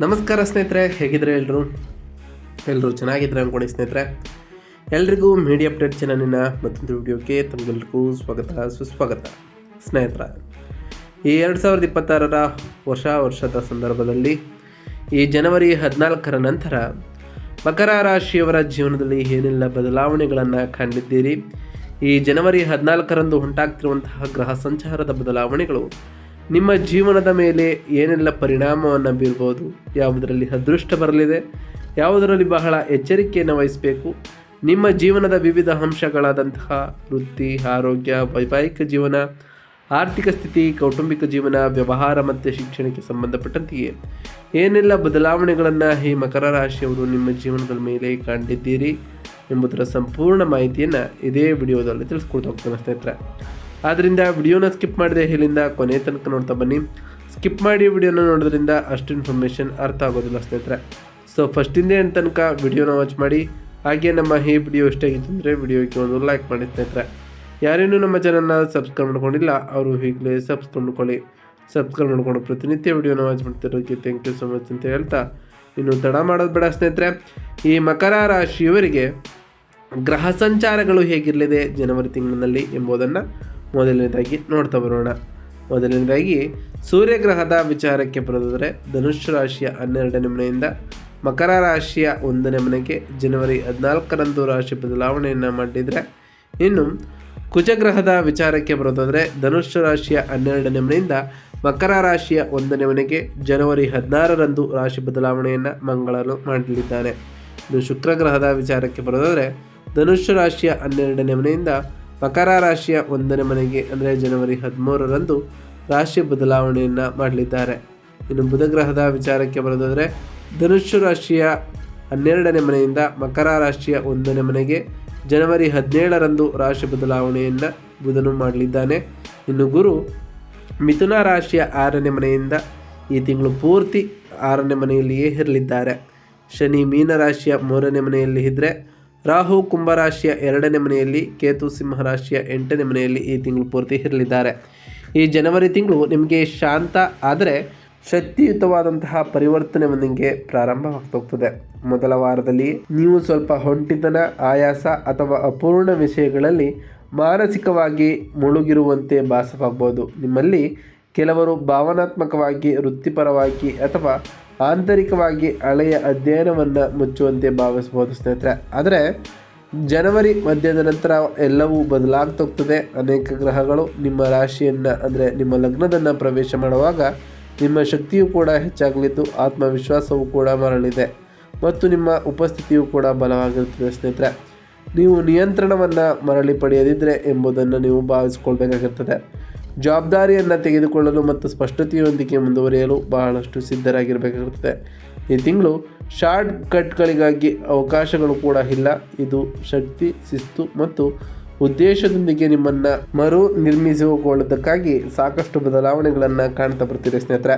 ನಮಸ್ಕಾರ ಸ್ನೇಹಿತರೆ, ಹೇಗಿದ್ರೆ ಎಲ್ಲರೂ ಚೆನ್ನಾಗಿದ್ರೆ ಅಂದ್ಕೊಂಡು ಸ್ನೇಹಿತರೆ. ಎಲ್ರಿಗೂ ಮೀಡಿಯಾ ಅಪ್ಡೇಟ್ ಚಾನಲಿನ ಮತ್ತೊಂದು ವಿಡಿಯೋಕ್ಕೆ ತಮಗೆಲ್ಲರಿಗೂ ಸುಸ್ವಾಗತ. ಸ್ನೇಹಿತರೆ, ಈ 2026ರ ವರ್ಷದ ಸಂದರ್ಭದಲ್ಲಿ ಈ ಜನವರಿ 14ರ ನಂತರ ಮಕರ ರಾಶಿಯವರ ಜೀವನದಲ್ಲಿ ಏನೆಲ್ಲ ಬದಲಾವಣೆಗಳನ್ನು ಕಂಡಿದ್ದೀರಿ, ಈ ಜನವರಿ 14ರಂದು ಉಂಟಾಗ್ತಿರುವಂತಹ ಗ್ರಹ ಸಂಚಾರದ ಬದಲಾವಣೆಗಳು ನಿಮ್ಮ ಜೀವನದ ಮೇಲೆ ಏನೆಲ್ಲ ಪರಿಣಾಮವನ್ನು ಬೀರ್ಬೋದು, ಯಾವುದರಲ್ಲಿ ಅದೃಷ್ಟ ಬರಲಿದೆ, ಯಾವುದರಲ್ಲಿ ಬಹಳ ಎಚ್ಚರಿಕೆಯನ್ನು ವಹಿಸಬೇಕು, ನಿಮ್ಮ ಜೀವನದ ವಿವಿಧ ಅಂಶಗಳಾದಂತಹ ವೃತ್ತಿ, ಆರೋಗ್ಯ, ವೈವಾಹಿಕ ಜೀವನ, ಆರ್ಥಿಕ ಸ್ಥಿತಿ, ಕೌಟುಂಬಿಕ ಜೀವನ, ವ್ಯವಹಾರ ಮತ್ತು ಶಿಕ್ಷಣಕ್ಕೆ ಸಂಬಂಧಪಟ್ಟಂತೆಯೇ ಏನೆಲ್ಲ ಬದಲಾವಣೆಗಳನ್ನು ಈ ಮಕರ ರಾಶಿಯವರು ನಿಮ್ಮ ಜೀವನದ ಮೇಲೆ ಕಂಡಿದ್ದೀರಿ ಎಂಬುದರ ಸಂಪೂರ್ಣ ಮಾಹಿತಿಯನ್ನು ಇದೇ ವಿಡಿಯೋದಲ್ಲಿ ತಿಳಿಸ್ಕೊಡ್ತಾ ಹೋಗ್ತಾನೆ ಸ್ನೇಹಿತರೆ. ಆದ್ದರಿಂದ ವಿಡಿಯೋನ ಸ್ಕಿಪ್ ಮಾಡಿದೆ ಇಲ್ಲಿಂದ ಕೊನೆ ತನಕ ನೋಡ್ತಾ ಬನ್ನಿ. ಸ್ಕಿಪ್ ಮಾಡಿ ವಿಡಿಯೋನ ನೋಡೋದ್ರಿಂದ ಅಷ್ಟು ಇನ್ಫಾರ್ಮೇಷನ್ ಅರ್ಥ ಆಗೋದಿಲ್ಲ ಸ್ನೇಹಿತರೆ. ಸೊ ಫಸ್ಟಿಂದ ಏನು ತನಕ ವಿಡಿಯೋನ ವಾಚ್ ಮಾಡಿ. ಹಾಗೆ ನಮ್ಮ ಈ ವಿಡಿಯೋ ಇಷ್ಟ ಆಗಿತ್ತು ಅಂದರೆ ವಿಡಿಯೋಗೆ ಒಂದು ಲೈಕ್ ಮಾಡಿ ಸ್ನೇಹಿತರೆ. ಯಾರೇನೂ ನಮ್ಮ ಚಾನಲ್ನ ಸಬ್ಸ್ಕ್ರೈಬ್ ಮಾಡ್ಕೊಂಡಿಲ್ಲ ಅವರು ಈಗಲೇ ಸಬ್ಸ್ಕ್ರೈಬ್ ಮಾಡ್ಕೊಂಡು ಪ್ರತಿನಿತ್ಯ ವಿಡಿಯೋನ ವಾಚ್ ಮಾಡ್ತಿರೋದಕ್ಕೆ ಥ್ಯಾಂಕ್ ಯು ಸೊ ಮಚ್ ಅಂತ ಹೇಳ್ತಾ, ಇನ್ನು ತಡ ಮಾಡೋದು ಬೇಡ ಸ್ನೇಹಿತರೆ. ಈ ಮಕರ ರಾಶಿಯವರಿಗೆ ಗ್ರಹ ಸಂಚಾರಗಳು ಹೇಗಿರಲಿದೆ ಜನವರಿ ತಿಂಗಳಿನಲ್ಲಿ ಎಂಬುದನ್ನು ಮೊದಲನೇದಾಗಿ ನೋಡ್ತಾ ಬರೋಣ. ಮೊದಲನೇದಾಗಿ ಸೂರ್ಯಗ್ರಹದ ವಿಚಾರಕ್ಕೆ ಬರೋದಾದರೆ ಧನುಷ್ ರಾಶಿಯ 12ನೇ ಮನೆಯಿಂದ ಮಕರ ರಾಶಿಯ 1ನೇ ಮನೆಗೆ ಜನವರಿ 14ರಂದು ರಾಶಿ ಬದಲಾವಣೆಯನ್ನು ಮಾಡಿದರೆ, ಇನ್ನು ಕುಜಗ್ರಹದ ವಿಚಾರಕ್ಕೆ ಬರೋದಾದರೆ ಧನುಷ್ ರಾಶಿಯ 12ನೇ ಮನೆಯಿಂದ ಮಕರ ರಾಶಿಯ 1ನೇ ಮನೆಗೆ ಜನವರಿ 16ರಂದು ರಾಶಿ ಬದಲಾವಣೆಯನ್ನು ಮಂಗಳನು ಮಾಡಲಿದ್ದಾನೆ. ಇನ್ನು ಶುಕ್ರಗ್ರಹದ ವಿಚಾರಕ್ಕೆ ಬರೋದಾದರೆ ಧನುಷ್ ರಾಶಿಯ 12ನೇ ಮನೆಯಿಂದ ಮಕರ ರಾಶಿಯ 1ನೇ ಮನೆಗೆ ಅಂದರೆ ಜನವರಿ 13ರಂದು ರಾಶಿ ಬದಲಾವಣೆಯನ್ನು ಮಾಡಲಿದ್ದಾರೆ. ಇನ್ನು ಬುಧಗ್ರಹದ ವಿಚಾರಕ್ಕೆ ಬರೋದಾದರೆ ಧನುಷ್ ರಾಶಿಯ 12ನೇ ಮನೆಯಿಂದ ಮಕರ ರಾಶಿಯ 1ನೇ ಮನೆಗೆ ಜನವರಿ 17ರಂದು ರಾಶಿ ಬದಲಾವಣೆಯನ್ನು ಬುಧನು ಮಾಡಲಿದ್ದಾನೆ. ಇನ್ನು ಗುರು ಮಿಥುನ ರಾಶಿಯ 6ನೇ ಮನೆಯಿಂದ ಈ ತಿಂಗಳು ಪೂರ್ತಿ 6ನೇ ಮನೆಯಲ್ಲಿಯೇ ಇರಲಿದ್ದಾರೆ. ಶನಿ ಮೀನ ರಾಶಿಯ 3ನೇ ಮನೆಯಲ್ಲಿ ಇದ್ದರೆ, ರಾಹು ಕುಂಭರಾಶಿಯ 2ನೇ ಮನೆಯಲ್ಲಿ, ಕೇತು ಸಿಂಹರಾಶಿಯ 8ನೇ ಮನೆಯಲ್ಲಿ ಈ ತಿಂಗಳು ಪೂರ್ತಿ ಇರಲಿದ್ದಾರೆ. ಈ ಜನವರಿ ತಿಂಗಳು ನಿಮಗೆ ಶಾಂತ ಆದರೆ ಶಕ್ತಿಯುತವಾದಂತಹ ಪರಿವರ್ತನೆ ನಿಮಗೆ ಪ್ರಾರಂಭವಾಗ್ತೋಗ್ತದೆ. ಮೊದಲ ವಾರದಲ್ಲಿ ನೀವು ಸ್ವಲ್ಪ ಹೊಂಟಿತನ, ಆಯಾಸ ಅಥವಾ ಅಪೂರ್ಣ ವಿಷಯಗಳಲ್ಲಿ ಮಾನಸಿಕವಾಗಿ ಮುಳುಗಿರುವಂತೆ ಭಾಸವಾಗಬಹುದು. ನಿಮ್ಮಲ್ಲಿ ಕೆಲವರು ಭಾವನಾತ್ಮಕವಾಗಿ, ವೃತ್ತಿಪರವಾಗಿ ಅಥವಾ ಆಂತರಿಕವಾಗಿ ಹಳೆಯ ಅಧ್ಯಯನವನ್ನು ಮುಚ್ಚುವಂತೆ ಭಾವಿಸಬಹುದು ಸ್ನೇಹಿತರೆ. ಆದರೆ ಜನವರಿ ಮಧ್ಯದ ನಂತರ ಎಲ್ಲವೂ ಬದಲಾಗ್ತೋಗ್ತದೆ. ಅನೇಕ ಗ್ರಹಗಳು ನಿಮ್ಮ ರಾಶಿಯನ್ನು ಅಂದರೆ ನಿಮ್ಮ ಲಗ್ನದನ್ನು ಪ್ರವೇಶ ಮಾಡುವಾಗ ನಿಮ್ಮ ಶಕ್ತಿಯು ಕೂಡ ಹೆಚ್ಚಾಗಲಿದ್ದು, ಆತ್ಮವಿಶ್ವಾಸವೂ ಕೂಡ ಮರಳಿದೆ ಮತ್ತು ನಿಮ್ಮ ಉಪಸ್ಥಿತಿಯು ಕೂಡ ಬಲವಾಗಿರುತ್ತದೆ ಸ್ನೇಹಿತರೆ. ನೀವು ನಿಯಂತ್ರಣವನ್ನು ಮರಳಿ ಪಡೆಯದಿದ್ದರೆ ಎಂಬುದನ್ನು ನೀವು ಭಾವಿಸಿಕೊಳ್ಬೇಕಾಗಿರ್ತದೆ. ಜವಾಬ್ದಾರಿಯನ್ನು ತೆಗೆದುಕೊಳ್ಳಲು ಮತ್ತು ಸ್ಪಷ್ಟತೆಯೊಂದಿಗೆ ಮುಂದುವರಿಯಲು ಬಹಳಷ್ಟು ಸಿದ್ಧರಾಗಿರಬೇಕಾಗುತ್ತದೆ. ಈ ತಿಂಗಳು ಶಾರ್ಟ್ ಕಟ್ಗಳಿಗಾಗಿ ಅವಕಾಶಗಳು ಕೂಡ ಇಲ್ಲ. ಇದು ಶಕ್ತಿ, ಶಿಸ್ತು ಮತ್ತು ಉದ್ದೇಶದೊಂದಿಗೆ ನಿಮ್ಮನ್ನು ನಿರ್ಮಿಸಿಕೊಳ್ಳುವುದಕ್ಕಾಗಿ ಸಾಕಷ್ಟು ಬದಲಾವಣೆಗಳನ್ನು ಕಾಣ್ತಾ ಬರ್ತೀರಿ ಸ್ನೇಹಿತರೆ.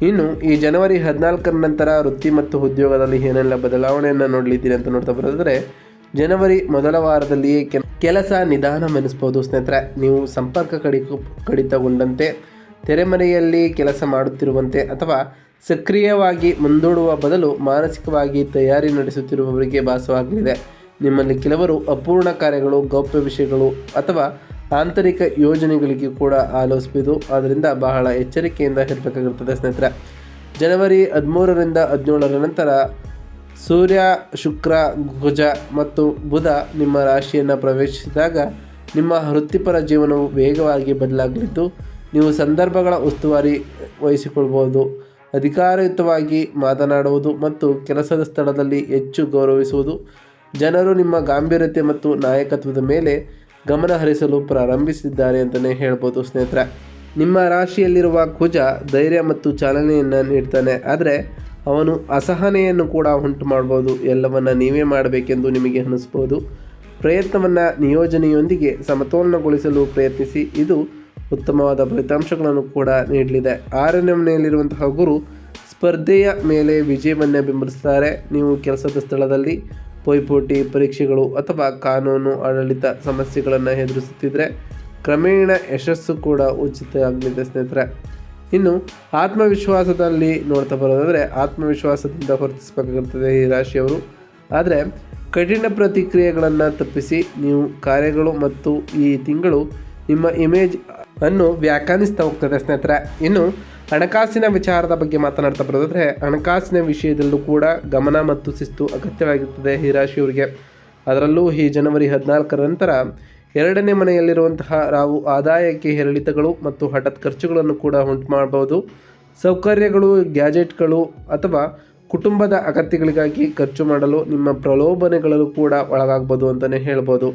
ಇನ್ನು ಈ ಜನವರಿ 14ರ ನಂತರ ವೃತ್ತಿ ಮತ್ತು ಉದ್ಯೋಗದಲ್ಲಿ ಏನೆಲ್ಲ ಬದಲಾವಣೆಯನ್ನು ನೋಡಲಿದ್ದೀರಿ ಅಂತ ನೋಡ್ತಾ ಬರೋದಾದರೆ, ಜನವರಿ ಮೊದಲ ವಾರದಲ್ಲಿಯೇ ಕೆಲಸ ನಿಧಾನವೆನಿಸ್ಬೋದು ಸ್ನೇಹಿತರೆ. ನೀವು ಸಂಪರ್ಕ ಕಡಿತಗೊಂಡಂತೆ, ತೆರೆಮರೆಯಲ್ಲಿ ಕೆಲಸ ಮಾಡುತ್ತಿರುವಂತೆ ಅಥವಾ ಸಕ್ರಿಯವಾಗಿ ಮುಂದೂಡುವ ಬದಲು ಮಾನಸಿಕವಾಗಿ ತಯಾರಿ ನಡೆಸುತ್ತಿರುವವರಿಗೆ ಭಾಸವಾಗಲಿದೆ. ನಿಮ್ಮಲ್ಲಿ ಕೆಲವರು ಅಪೂರ್ಣ ಕಾರ್ಯಗಳು, ಗೌಪ್ಯ ವಿಷಯಗಳು ಅಥವಾ ಆಂತರಿಕ ಯೋಜನೆಗಳಿಗೆ ಕೂಡ ಆಲೋಚಿಸಬಹುದು. ಆದ್ದರಿಂದ ಬಹಳ ಎಚ್ಚರಿಕೆಯಿಂದ ಇರಬೇಕಾಗಿರುತ್ತದೆ ಸ್ನೇಹಿತರೆ. ಜನವರಿ 13ರಿಂದ 17ರ ನಂತರ ಸೂರ್ಯ, ಶುಕ್ರ, ಕುಜ ಮತ್ತು ಬುಧ ನಿಮ್ಮ ರಾಶಿಯನ್ನು ಪ್ರವೇಶಿಸಿದಾಗ ನಿಮ್ಮ ವೃತ್ತಿಪರ ಜೀವನವು ವೇಗವಾಗಿ ಬದಲಾಗಲಿದ್ದು, ನೀವು ಸಂದರ್ಭಗಳ ಉಸ್ತುವಾರಿ ವಹಿಸಿಕೊಳ್ಳಬಹುದು. ಅಧಿಕಾರಯುತವಾಗಿ ಮಾತನಾಡುವುದು ಮತ್ತು ಕೆಲಸದ ಸ್ಥಳದಲ್ಲಿ ಹೆಚ್ಚು ಗೌರವಿಸುವುದು. ಜನರು ನಿಮ್ಮ ಗಾಂಭೀರ್ಯತೆ ಮತ್ತು ನಾಯಕತ್ವದ ಮೇಲೆ ಗಮನ ಹರಿಸಲು ಪ್ರಾರಂಭಿಸಿದ್ದಾರೆ ಅಂತಲೇ ಹೇಳ್ಬೋದು ಸ್ನೇಹಿತರೆ. ನಿಮ್ಮ ರಾಶಿಯಲ್ಲಿರುವ ಕುಜ ಧೈರ್ಯ ಮತ್ತು ಚಾಲನೆಯನ್ನು ನೀಡ್ತಾನೆ, ಆದರೆ ಅವನು ಅಸಹನೆಯನ್ನು ಕೂಡ ಉಂಟು ಮಾಡ್ಬೋದು. ಎಲ್ಲವನ್ನು ನೀವೇ ಮಾಡಬೇಕೆಂದು ನಿಮಗೆ ಅನ್ನಿಸ್ಬೋದು. ಪ್ರಯತ್ನವನ್ನು ನಿಯೋಜನೆಯೊಂದಿಗೆ ಸಮತೋಲನಗೊಳಿಸಲು ಪ್ರಯತ್ನಿಸಿ. ಇದು ಉತ್ತಮವಾದ ಫಲಿತಾಂಶಗಳನ್ನು ಕೂಡ ನೀಡಲಿದೆ. 6ನೇ ಮನೆಯಲ್ಲಿರುವಂತಹ ಗುರು ಸ್ಪರ್ಧೆಯ ಮೇಲೆ ವಿಜಯವನ್ನು ಬೆಂಬಲಿಸ್ತಾರೆ. ನೀವು ಕೆಲಸದ ಸ್ಥಳದಲ್ಲಿ ಪೈಪೋಟಿ, ಪರೀಕ್ಷೆಗಳು ಅಥವಾ ಕಾನೂನು ಆಡಳಿತ ಸಮಸ್ಯೆಗಳನ್ನು ಎದುರಿಸುತ್ತಿದ್ದರೆ ಕ್ರಮೇಣ ಯಶಸ್ಸು ಕೂಡ ಉಚಿತ ಆಗಲಿದೆ ಸ್ನೇಹಿತರೆ. ಇನ್ನು ಆತ್ಮವಿಶ್ವಾಸದಲ್ಲಿ ನೋಡ್ತಾ ಬರೋದಾದರೆ ಆತ್ಮವಿಶ್ವಾಸದಿಂದ ವರ್ತಿಸಬೇಕಾಗಿರ್ತದೆ ಈ ರಾಶಿಯವರು. ಆದರೆ ಕಠಿಣ ಪ್ರತಿಕ್ರಿಯೆಗಳನ್ನು ತಪ್ಪಿಸಿ ನೀವು ಕಾರ್ಯಗಳು ಮತ್ತು ಈ ತಿಂಗಳು ನಿಮ್ಮ ಇಮೇಜ್ ಅನ್ನು ವ್ಯಾಖ್ಯಾನಿಸ್ತಾ ಹೋಗ್ತದೆ ಸ್ನೇಹಿತರೆ. ಇನ್ನು ಹಣಕಾಸಿನ ವಿಚಾರದ ಬಗ್ಗೆ ಮಾತನಾಡ್ತಾ ಬರೋದಾದರೆ ಹಣಕಾಸಿನ ವಿಷಯದಲ್ಲೂ ಕೂಡ ಗಮನ ಮತ್ತು ಶಿಸ್ತು ಅಗತ್ಯವಾಗಿರ್ತದೆ ಈ ರಾಶಿಯವರಿಗೆ. ಅದರಲ್ಲೂ ಈ ಜನವರಿ 14 ನಂತರ 2ನೇ ಮನೆಯಲ್ಲಿರುವಂತಹ ರಾಹು ಆದಾಯಕ್ಕೆ ಏರಿಳಿತಗಳು ಮತ್ತು ಹಠಾತ್ ಖರ್ಚುಗಳನ್ನು ಕೂಡ ಉಂಟು ಮಾಡಬಹುದು. ಸೌಕರ್ಯಗಳು, ಗ್ಯಾಜೆಟ್ಗಳು ಅಥವಾ ಕುಟುಂಬದ ಅಗತ್ಯಗಳಿಗಾಗಿ ಖರ್ಚು ಮಾಡಲು ನಿಮ್ಮ ಪ್ರಲೋಭನೆಗಳು ಕೂಡ ಒಳಗಾಗ್ಬೋದು ಅಂತಲೇ ಹೇಳ್ಬೋದು.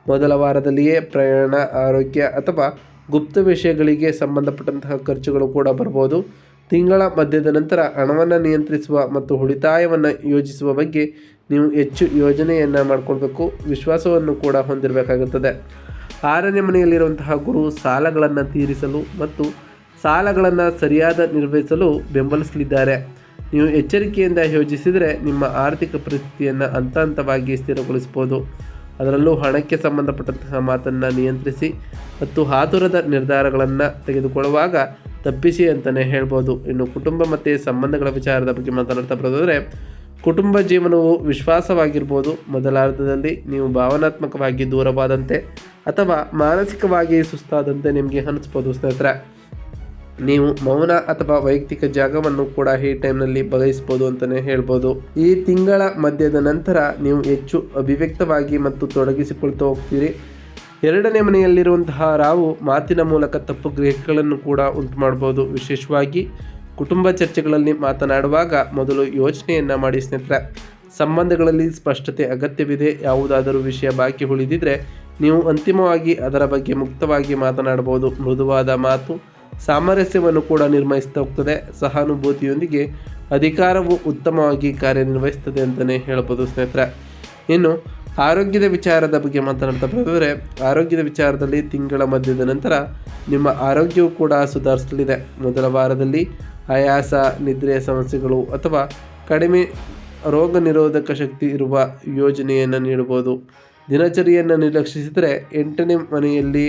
ಮೊದಲ ವಾರದಲ್ಲಿಯೇ ಪ್ರಯಾಣ, ಆರೋಗ್ಯ ಅಥವಾ ಗುಪ್ತ ವಿಷಯಗಳಿಗೆ ಸಂಬಂಧಪಟ್ಟಂತಹ ಖರ್ಚುಗಳು ಕೂಡ ಬರ್ಬೋದು. ತಿಂಗಳ ಮಧ್ಯದ ನಂತರ ಹಣವನ್ನು ನಿಯಂತ್ರಿಸುವ ಮತ್ತು ಉಳಿತಾಯವನ್ನು ಯೋಜಿಸುವ ಬಗ್ಗೆ ನೀವು ಹೆಚ್ಚು ಯೋಜನೆಯನ್ನು ಮಾಡಿಕೊಳ್ಬೇಕು. ವಿಶ್ವಾಸವನ್ನು ಕೂಡ ಹೊಂದಿರಬೇಕಾಗುತ್ತದೆ. 6ನೇ ಮನೆಯಲ್ಲಿರುವಂತಹ ಗುರು ಸಾಲಗಳನ್ನು ತೀರಿಸಲು ಮತ್ತು ಸಾಲಗಳನ್ನು ಸರಿಯಾದ ನಿರ್ವಹಿಸಲು ಬೆಂಬಲಿಸಲಿದ್ದಾರೆ. ನೀವು ಎಚ್ಚರಿಕೆಯಿಂದ ಯೋಜಿಸಿದರೆ ನಿಮ್ಮ ಆರ್ಥಿಕ ಪರಿಸ್ಥಿತಿಯನ್ನು ಹಂತ ಹಂತವಾಗಿ ಸ್ಥಿರಗೊಳಿಸ್ಬೋದು. ಅದರಲ್ಲೂ ಹಣಕ್ಕೆ ಸಂಬಂಧಪಟ್ಟಂತಹ ಮಾತನ್ನು ನಿಯಂತ್ರಿಸಿ ಮತ್ತು ಆತುರದ ನಿರ್ಧಾರಗಳನ್ನು ತೆಗೆದುಕೊಳ್ಳುವಾಗ ತಪ್ಪಿಸಿ ಅಂತಲೇ ಹೇಳ್ಬೋದು. ಇನ್ನು ಕುಟುಂಬ ಮತ್ತು ಸಂಬಂಧಗಳ ವಿಚಾರದ ಬಗ್ಗೆ ಮಾತನಾಡ್ತಾ ಬರೋದಾದರೆ ಕುಟುಂಬ ಜೀವನವು ವಿಶ್ವಾಸವಾಗಿರ್ಬೋದು. ಮೊದಲಾರ್ಧದಲ್ಲಿ ನೀವು ಭಾವನಾತ್ಮಕವಾಗಿ ದೂರವಾದಂತೆ ಅಥವಾ ಮಾನಸಿಕವಾಗಿ ಸುಸ್ತಾದಂತೆ ನಿಮಗೆ ಅನಿಸ್ಬೋದು ಸ್ನೇಹಿತರೆ. ನೀವು ಮೌನ ಅಥವಾ ವೈಯಕ್ತಿಕ ಜಾಗವನ್ನು ಕೂಡ ಈ ಟೈಮ್ನಲ್ಲಿ ಬದಲಿಸ್ಬೋದು ಅಂತಲೇ ಹೇಳ್ಬೋದು. ಈ ತಿಂಗಳ ಮಧ್ಯದ ನಂತರ ನೀವು ಹೆಚ್ಚು ಅಭಿವ್ಯಕ್ತವಾಗಿ ಮತ್ತು ತೊಡಗಿಸಿಕೊಳ್ತಾ ಹೋಗ್ತೀರಿ. 2ನೇ ಮನೆಯಲ್ಲಿರುವಂತಹ ರಾಹು ಮಾತಿನ ಮೂಲಕ ತಪ್ಪು ಗ್ರಹಿಕೆಗಳನ್ನು ಕೂಡ ಉಂಟು ಮಾಡ್ಬೋದು. ವಿಶೇಷವಾಗಿ ಕುಟುಂಬ ಚರ್ಚೆಗಳಲ್ಲಿ ಮಾತನಾಡುವಾಗ ಮೊದಲು ಯೋಚನೆಯನ್ನು ಮಾಡಿ ಸ್ನೇಹಿತರೆ. ಸಂಬಂಧಗಳಲ್ಲಿ ಸ್ಪಷ್ಟತೆ ಅಗತ್ಯವಿದೆ. ಯಾವುದಾದರೂ ವಿಷಯ ಬಾಕಿ ಉಳಿದಿದ್ರೆ ನೀವು ಅಂತಿಮವಾಗಿ ಅದರ ಬಗ್ಗೆ ಮುಕ್ತವಾಗಿ ಮಾತನಾಡಬಹುದು. ಮೃದುವಾದ ಮಾತು ಸಾಮರಸ್ಯವನ್ನು ಕೂಡ ನಿರ್ವಹಿಸ್ತಾ ಹೋಗ್ತದೆ. ಸಹಾನುಭೂತಿಯೊಂದಿಗೆ ಅಧಿಕಾರವು ಉತ್ತಮವಾಗಿ ಕಾರ್ಯನಿರ್ವಹಿಸ್ತದೆ ಅಂತಲೇ ಹೇಳ್ಬೋದು ಸ್ನೇಹಿತರೆ. ಇನ್ನು ಆರೋಗ್ಯದ ವಿಚಾರದ ಬಗ್ಗೆ ಮಾತನಾಡ್ತಾ ಬರೋದಾದರೆ ಆರೋಗ್ಯದ ವಿಚಾರದಲ್ಲಿ ತಿಂಗಳ ಮಧ್ಯದ ನಂತರ ನಿಮ್ಮ ಆರೋಗ್ಯವು ಕೂಡ ಸುಧಾರಿಸಲಿದೆ. ಮೊದಲ ವಾರದಲ್ಲಿ ಆಯಾಸ, ನಿದ್ರೆಯ ಸಮಸ್ಯೆಗಳು ಅಥವಾ ಕಡಿಮೆ ರೋಗ ನಿರೋಧಕ ಶಕ್ತಿ ಇರುವ ಯೋಜನೆಯನ್ನು ನೀಡಬಹುದು. ದಿನಚರಿಯನ್ನು ನಿರ್ಲಕ್ಷಿಸಿದರೆ 8ನೇ ಮನೆಯಲ್ಲಿ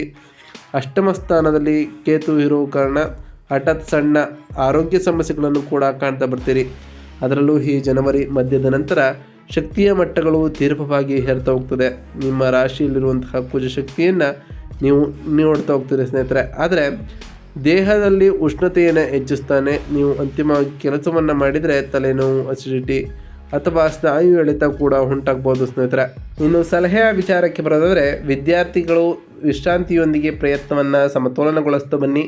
ಅಷ್ಟಮ ಸ್ಥಾನದಲ್ಲಿ ಕೇತು ಇರುವ ಕಾರಣ ಹಠಾತ್ ಸಣ್ಣ ಆರೋಗ್ಯ ಸಮಸ್ಯೆಗಳನ್ನು ಕೂಡ ಕಾಣ್ತಾ ಬರ್ತೀರಿ. ಅದರಲ್ಲೂ ಈ ಜನವರಿ ಮಧ್ಯದ ನಂತರ ಶಕ್ತಿಯ ಮಟ್ಟಗಳು ತೀವ್ರವಾಗಿ ಏರ್ತಾ ಹೋಗ್ತದೆ. ನಿಮ್ಮ ರಾಶಿಯಲ್ಲಿರುವಂತಹ ಕುಜಶಕ್ತಿಯನ್ನು ನೀವು ನೋಡ್ತಾ ಹೋಗ್ತೀರಿ ಸ್ನೇಹಿತರೆ. ಆದರೆ ದೇಹದಲ್ಲಿ ಉಷ್ಣತೆಯನ್ನು ಹೆಚ್ಚಿಸ್ತಾನೆ. ನೀವು ಅಂತಿಮವಾಗಿ ಕೆಲಸವನ್ನು ಮಾಡಿದರೆ ತಲೆನೋವು, ಅಸಿಡಿಟಿ ಅಥವಾ ಸ್ನಾಯು ಎಳೆತ ಕೂಡ ಉಂಟಾಗ್ಬೋದು ಸ್ನೇಹಿತರೆ. ಇನ್ನು ಸಲಹೆಯ ವಿಚಾರಕ್ಕೆ ಬರೋದಾದರೆ ವಿದ್ಯಾರ್ಥಿಗಳು ವಿಶ್ರಾಂತಿಯೊಂದಿಗೆ ಪ್ರಯತ್ನವನ್ನು ಸಮತೋಲನಗೊಳಿಸ್ತಾ ಬನ್ನಿ.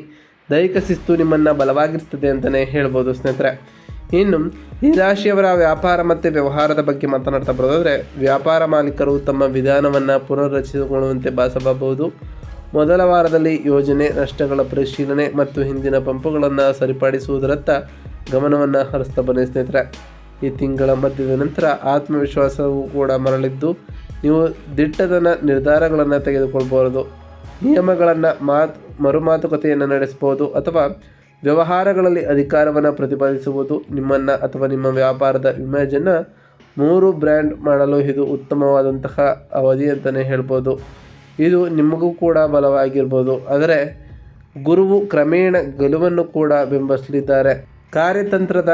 ದೈಹಿಕ ಶಿಸ್ತು ನಿಮ್ಮನ್ನು ಬಲವಾಗಿರ್ತದೆ ಅಂತಲೇ ಹೇಳ್ಬೋದು ಸ್ನೇಹಿತರೆ. ಇನ್ನು ಈ ರಾಶಿಯವರ ವ್ಯಾಪಾರ ಮತ್ತು ವ್ಯವಹಾರದ ಬಗ್ಗೆ ಮಾತನಾಡ್ತಾ ಬರೋದಾದರೆ ವ್ಯಾಪಾರ ಮಾಲೀಕರು ತಮ್ಮ ವಿಧಾನವನ್ನು ಪುನರ್ರಚಿಸಿಕೊಳ್ಳುವಂತೆ ಭಾಸಬಹುದು. ಮೊದಲ ವಾರದಲ್ಲಿ ಯೋಜನೆ, ನಷ್ಟಗಳ ಪರಿಶೀಲನೆ ಮತ್ತು ಹಿಂದಿನ ಪಂಪುಗಳನ್ನು ಸರಿಪಡಿಸುವುದರತ್ತ ಗಮನವನ್ನು ಹರಿಸ್ತಾ ಬನ್ನಿ ಸ್ನೇಹಿತರೆ. ಈ ತಿಂಗಳ ಮಧ್ಯದ ನಂತರ ಆತ್ಮವಿಶ್ವಾಸವು ಕೂಡ ಮರಳಿದ್ದು ನೀವು ದಿಟ್ಟತನ ನಿರ್ಧಾರಗಳನ್ನು ತೆಗೆದುಕೊಳ್ಬೋದು. ನಿಯಮಗಳನ್ನು ಮರುಮಾತುಕತೆಯನ್ನು ನಡೆಸಬಹುದು ಅಥವಾ ವ್ಯವಹಾರಗಳಲ್ಲಿ ಅಧಿಕಾರವನ್ನು ಪ್ರತಿಪಾದಿಸುವುದು. ನಿಮ್ಮನ್ನು ಅಥವಾ ನಿಮ್ಮ ವ್ಯಾಪಾರದ ಇಮೇಜನ್ನು 3 ಬ್ರ್ಯಾಂಡ್ ಮಾಡಲು ಇದು ಉತ್ತಮವಾದಂತಹ ಅವಧಿ ಅಂತಲೇ ಹೇಳ್ಬೋದು. ಇದು ನಿಮಗೂ ಕೂಡ ಬಲವಾಗಿರ್ಬೋದು. ಆದರೆ ಗುರುವು ಕ್ರಮೇಣ ಗೆಲುವನ್ನು ಕೂಡ ಬೆಂಬಲಿಸಲಿದ್ದಾರೆ. ಕಾರ್ಯತಂತ್ರದ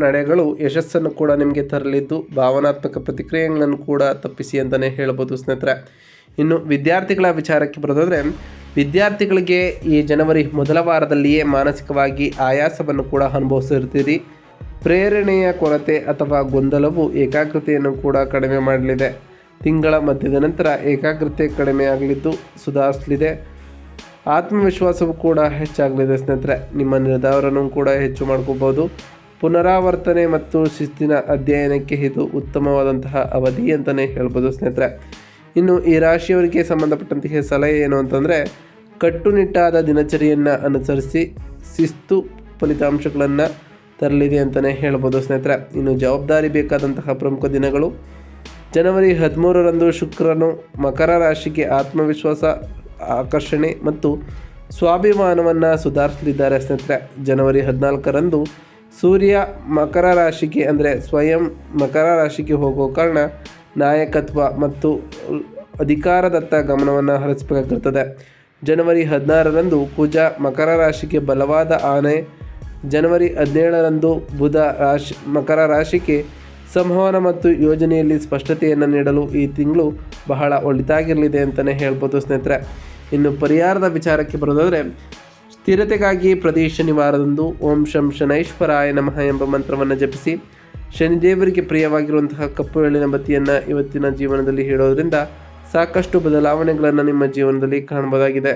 ನಡೆಗಳು ಯಶಸ್ಸನ್ನು ಕೂಡ ನಿಮಗೆ ತರಲಿದ್ದು ಭಾವನಾತ್ಮಕ ಪ್ರತಿಕ್ರಿಯೆಗಳನ್ನು ಕೂಡ ತಪ್ಪಿಸಿ ಅಂತಲೇ ಹೇಳ್ಬೋದು ಸ್ನೇಹಿತರೆ. ಇನ್ನು ವಿದ್ಯಾರ್ಥಿಗಳ ವಿಚಾರಕ್ಕೆ ಬರೋದಾದರೆ ವಿದ್ಯಾರ್ಥಿಗಳಿಗೆ ಈ ಜನವರಿ ಮೊದಲ ವಾರದಲ್ಲಿಯೇ ಮಾನಸಿಕವಾಗಿ ಆಯಾಸವನ್ನು ಕೂಡ ಅನುಭವಿಸಿರ್ತೀರಿ. ಪ್ರೇರಣೆಯ ಕೊರತೆ ಅಥವಾ ಗೊಂದಲವು ಏಕಾಗ್ರತೆಯನ್ನು ಕೂಡ ಕಡಿಮೆ ಮಾಡಲಿದೆ. ತಿಂಗಳ ಮಧ್ಯದ ನಂತರ ಏಕಾಗ್ರತೆ ಕಡಿಮೆ ಆಗಲಿದ್ದು ಸುಧಾರಿಸಲಿದೆ. ಆತ್ಮವಿಶ್ವಾಸವೂ ಕೂಡ ಹೆಚ್ಚಾಗಲಿದೆ ಸ್ನೇಹಿತರೆ. ನಿಮ್ಮ ನಿರ್ಧಾರವನ್ನು ಕೂಡ ಹೆಚ್ಚು ಮಾಡ್ಕೋಬೋದು. ಪುನರಾವರ್ತನೆ ಮತ್ತು ಶಿಸ್ತಿನ ಅಧ್ಯಯನಕ್ಕೆ ಇದು ಉತ್ತಮವಾದಂತಹ ಅವಧಿ ಅಂತಲೇ ಹೇಳ್ಬೋದು ಸ್ನೇಹಿತರೆ. ಇನ್ನು ಈ ರಾಶಿಯವರಿಗೆ ಸಂಬಂಧಪಟ್ಟಂತಹ ಸಲಹೆ ಏನು ಅಂತಂದರೆ ಕಟ್ಟುನಿಟ್ಟಾದ ದಿನಚರಿಯನ್ನು ಅನುಸರಿಸಿ ಶಿಸ್ತು ಫಲಿತಾಂಶಗಳನ್ನು ತರಲಿದೆ ಅಂತಲೇ ಹೇಳ್ಬೋದು ಸ್ನೇಹಿತರೆ. ಇನ್ನು ಜವಾಬ್ದಾರಿ ಬೇಕಾದಂತಹ ಪ್ರಮುಖ ದಿನಗಳು ಜನವರಿ 13ರಂದು ಶುಕ್ರನು ಮಕರ ರಾಶಿಗೆ ಆತ್ಮವಿಶ್ವಾಸ, ಆಕರ್ಷಣೆ ಮತ್ತು ಸ್ವಾಭಿಮಾನವನ್ನು ಸುಧಾರಿಸಲಿದ್ದಾರೆ ಸ್ನೇಹಿತರೆ. ಜನವರಿ 14ರಂದು ಸೂರ್ಯ ಮಕರ ರಾಶಿಗೆ ಅಂದರೆ ಸ್ವಯಂ ಮಕರ ರಾಶಿಗೆ ಹೋಗೋ ಕಾರಣ ನಾಯಕತ್ವ ಮತ್ತು ಅಧಿಕಾರದತ್ತ ಗಮನವನ್ನು ಹರಿಸಬೇಕಾಗಿರ್ತದೆ. ಜನವರಿ 16ರಂದು ಕುಜ ಮಕರ ರಾಶಿಗೆ ಬಲವಾದ ಆನೆ ಜನವರಿ 17ರಂದು ಬುಧ ಮಕರ ರಾಶಿಗೆ ಸಂವಹನ ಮತ್ತು ಯೋಜನೆಯಲ್ಲಿ ಸ್ಪಷ್ಟತೆಯನ್ನು ನೀಡಲು ಈ ತಿಂಗಳು ಬಹಳ ಒಳಿತಾಗಿರಲಿದೆ ಅಂತಲೇ ಹೇಳ್ಬೋದು ಸ್ನೇಹಿತರೆ. ಇನ್ನು ಪರಿಹಾರದ ವಿಚಾರಕ್ಕೆ ಬರೋದಾದರೆ, ಸ್ಥಿರತೆಗಾಗಿ ಪ್ರತಿ ಶನಿವಾರದಂದು ಓಂ ಶಂ ಶನೈಶ್ವರಾಯ ನಮಃ ಎಂಬ ಮಂತ್ರವನ್ನು ಜಪಿಸಿ ಶನಿದೇವರಿಗೆ ಪ್ರಿಯವಾಗಿರುವಂತಹ ಕಪ್ಪು ಎಳ್ಳಿನ ಬತ್ತಿಯನ್ನು ಇವತ್ತಿನ ಜೀವನದಲ್ಲಿ ಇಡೋದ್ರಿಂದ ಸಾಕಷ್ಟು ಬದಲಾವಣೆಗಳನ್ನು ನಿಮ್ಮ ಜೀವನದಲ್ಲಿ ಕಾಣಬಹುದಾಗಿದೆ.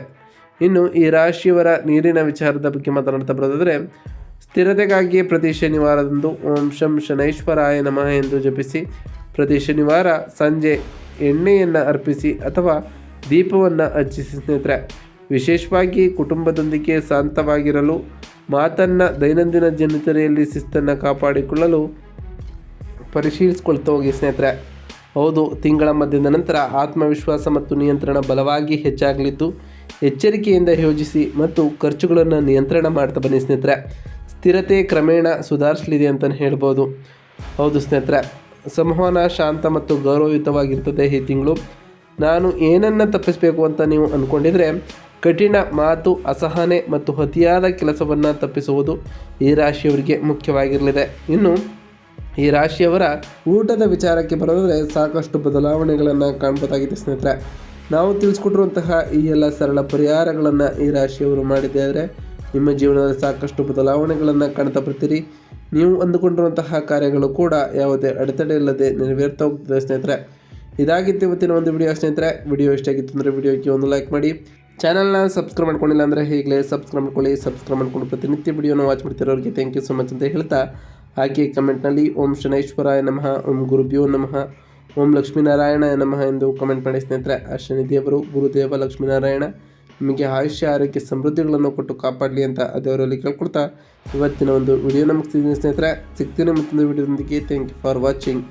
ಇನ್ನು ಈ ರಾಶಿಯವರ ನೀರಿನ ವಿಚಾರದ ಬಗ್ಗೆ ಮಾತನಾಡ್ತಾ ಬರೋದಾದರೆ, ಸ್ಥಿರತೆಗಾಗಿ ಪ್ರತಿ ಶನಿವಾರದಂದು ಓಂ ಶಂ ಶನೈಶ್ವರಾಯ ನಮಃ ಎಂದು ಜಪಿಸಿ ಪ್ರತಿ ಶನಿವಾರ ಸಂಜೆ ಎಣ್ಣೆಯನ್ನು ಅರ್ಪಿಸಿ ಅಥವಾ ದೀಪವನ್ನು ಹಚ್ಚಿಸಿ ಸ್ನೇಹಿತರೆ. ವಿಶೇಷವಾಗಿ ಕುಟುಂಬದೊಂದಿಗೆ ಶಾಂತವಾಗಿರಲು ಮಾತನ್ನು ದೈನಂದಿನ ದಿನಚರಿಯಲ್ಲಿ ಶಿಸ್ತನ್ನು ಕಾಪಾಡಿಕೊಳ್ಳಲು ಪರಿಶೀಲಿಸಿಕೊಳ್ತಾ ಹೋಗಿ ಸ್ನೇಹಿತರೆ. ಹೌದು, ತಿಂಗಳ ಮಧ್ಯದ ನಂತರ ಆತ್ಮವಿಶ್ವಾಸ ಮತ್ತು ನಿಯಂತ್ರಣ ಬಲವಾಗಿ ಹೆಚ್ಚಾಗಲಿದ್ದು ಎಚ್ಚರಿಕೆಯಿಂದ ಯೋಜಿಸಿ ಮತ್ತು ಖರ್ಚುಗಳನ್ನು ನಿಯಂತ್ರಣ ಮಾಡ್ತಾ ಬನ್ನಿ ಸ್ನೇಹಿತರೆ. ಸ್ಥಿರತೆ ಕ್ರಮೇಣ ಸುಧಾರಿಸಲಿದೆ ಅಂತಲೇ ಹೇಳ್ಬೋದು. ಹೌದು ಸ್ನೇಹಿತರೆ, ಸಂವಹನ ಶಾಂತ ಮತ್ತು ಗೌರವಯುತವಾಗಿರ್ತದೆ ಈ ತಿಂಗಳು. ನಾನು ಏನನ್ನು ತಪ್ಪಿಸಬೇಕು ಅಂತ ನೀವು ಅಂದ್ಕೊಂಡಿದ್ರೆ ಕಠಿಣ ಮಾತು, ಅಸಹನೆ ಮತ್ತು ಅತಿಯಾದ ಕೆಲಸವನ್ನು ತಪ್ಪಿಸುವುದು ಈ ರಾಶಿಯವರಿಗೆ ಮುಖ್ಯವಾಗಿರಲಿದೆ. ಇನ್ನು ಈ ರಾಶಿಯವರ ಊಟದ ವಿಚಾರಕ್ಕೆ ಬರೋದಾದರೆ ಸಾಕಷ್ಟು ಬದಲಾವಣೆಗಳನ್ನು ಕಾಣಬಹುದಾಗಿದೆ ಸ್ನೇಹಿತರೆ. ನಾವು ತಿಳಿಸ್ಕೊಟ್ಟಿರುವಂತಹ ಈ ಎಲ್ಲ ಸರಳ ಪರಿಹಾರಗಳನ್ನು ಈ ರಾಶಿಯವರು ಮಾಡಿದ್ದಾರೆ ನಿಮ್ಮ ಜೀವನದಲ್ಲಿ ಸಾಕಷ್ಟು ಬದಲಾವಣೆಗಳನ್ನು ಕಾಣ್ತಾ ಬರ್ತೀರಿ. ನೀವು ಅಂದುಕೊಂಡಿರುವಂತಹ ಕಾರ್ಯಗಳು ಕೂಡ ಯಾವುದೇ ಅಡೆತಡೆ ಇಲ್ಲದೆ ನೆರವೇರ್ತಾ ಹೋಗ್ತದೆ ಸ್ನೇಹಿತರೆ. ಇದಾಗಿತ್ತು ಇವತ್ತಿನ ಒಂದು ವಿಡಿಯೋ ಸ್ನೇಹಿತರೆ. ವಿಡಿಯೋ ಇಷ್ಟ ಆಗಿತ್ತು ಅಂದರೆ ವಿಡಿಯೋಕ್ಕೆ ಒಂದು ಲೈಕ್ ಮಾಡಿ, ಚಾನಲ್ನ ಸಬ್ಸ್ಕ್ರೈಬ್ ಮಾಡ್ಕೊಂಡಿಲ್ಲ ಅಂದರೆ ಈಗಲೇ ಸಬ್ಸ್ಕ್ರೈಬ್ ಮಾಡ್ಕೊಳ್ಳಿ. ಸಬ್ಸ್ಕ್ರೈಬ್ ಮಾಡ್ಕೊಂಡು ಪ್ರತಿನಿತ್ಯ ವಿಡಿಯೋನ ವಾಚ್ ಮಾಡ್ತಿರೋರಿಗೆ ಥ್ಯಾಂಕ್ ಯು ಸೊ ಮಚ್ ಅಂತ ಹೇಳ್ತಾ, ಹಾಗೆ ಕಮೆಂಟ್ನಲ್ಲಿ ಓಂ ಶನೈಶ್ವರಾಯ ನಮಃ, ಓಂ ಗುರುಭ್ಯೋ ನಮಃ, ಓಂ ಲಕ್ಷ್ಮೀನಾರಾಯಣ ನಮಃ ಎಂದು ಕಮೆಂಟ್ ಮಾಡಿ ಸ್ನೇಹಿತರೆ. ಆ ಶನಿದೇವರು, ಗುರುದೇವ, ಲಕ್ಷ್ಮೀನಾರಾಯಣ ನಿಮಗೆ ಆಯುಷ್ಯ, ಆರೋಗ್ಯ, ಸಮೃದ್ಧಿಗಳನ್ನು ಕೊಟ್ಟು ಕಾಪಾಡಲಿ ಅಂತ ದೇವರಲ್ಲಿ ಕೇಳ್ಕೊಳ್ತಾ ಇವತ್ತಿನ ಒಂದು ವಿಡಿಯೋನ ಮುಗಿಸ್ತಿದ್ದೀನಿ ಸ್ನೇಹಿತರೆ. ಸಿಗ್ತೀನಿ ಮತ್ತೊಂದು ವಿಡಿಯೋದೊಂದಿಗೆ. Thank you for watching.